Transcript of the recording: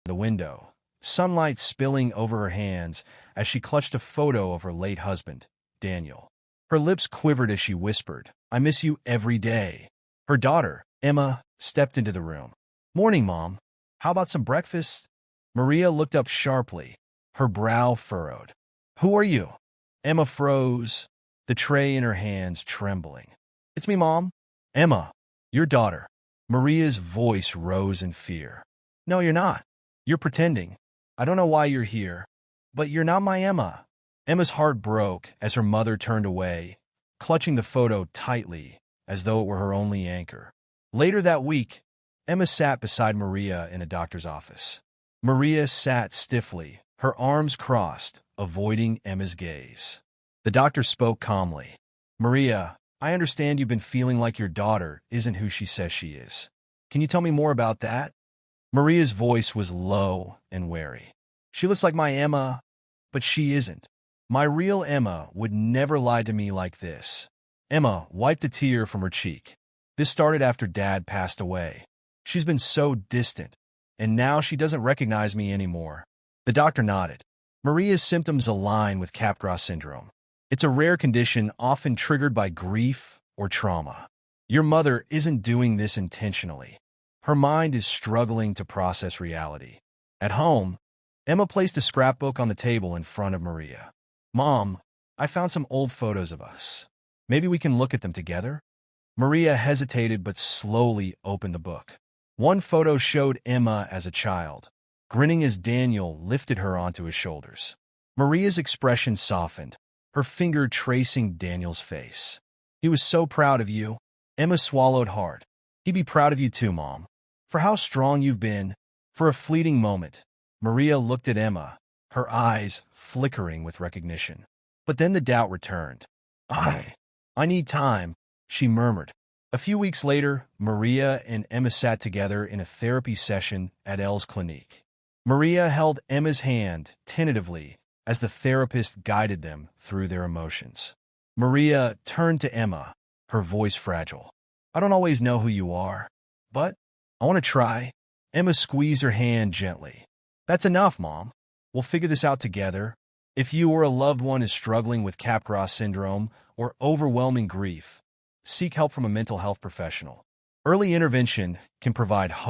the window, sunlight spilling over her hands as she clutched a photo of her late husband, Daniel. Her lips quivered as she whispered, "I miss you every day." Her daughter, Emma, stepped into the room. "Morning, Mom. How about some breakfast?" Maria looked up sharply, her brow furrowed. "Who are you?" Emma froze, the tray in her hands trembling. "It's me, Mom." "Emma, your daughter." Maria's voice rose in fear. "No, you're not. You're pretending. I don't know why you're here, but you're not my Emma." Emma's heart broke as her mother turned away, clutching the photo tightly as though it were her only anchor. Later that week, Emma sat beside Maria in a doctor's office. Maria sat stiffly, her arms crossed, avoiding Emma's gaze. The doctor spoke calmly. "Maria, I understand you've been feeling like your daughter isn't who she says she is. Can you tell me more about that?" Maria's voice was low and wary. "She looks like my Emma, but she isn't. My real Emma would never lie to me like this." Emma wiped a tear from her cheek. "This started after Dad passed away. She's been so distant, and now she doesn't recognize me anymore." The doctor nodded. "Maria's symptoms align with Capgras syndrome. It's a rare condition often triggered by grief or trauma. Your mother isn't doing this intentionally. Her mind is struggling to process reality." At home, Emma placed a scrapbook on the table in front of Maria. "Mom, I found some old photos of us. Maybe we can look at them together?" Maria hesitated but slowly opened the book. One photo showed Emma as a child, grinning as Daniel lifted her onto his shoulders. Maria's expression softened, her finger tracing Daniel's face. "He was so proud of you." Emma swallowed hard. "He'd be proud of you too, Mom, for how strong you've been." For a fleeting moment, Maria looked at Emma, her eyes flickering with recognition. But then the doubt returned. I need time," she murmured. A few weeks later, Maria and Emma sat together in a therapy session at elles clinique. Maria held Emma's hand tentatively as the therapist guided them through their emotions. Maria turned to Emma, her voice fragile. "I don't always know who you are, but I want to try." Emma squeezed her hand gently. "That's enough, Mom. We'll figure this out together. If you or a loved one is struggling with Capgras syndrome or overwhelming grief, seek help from a mental health professional. Early intervention can provide hope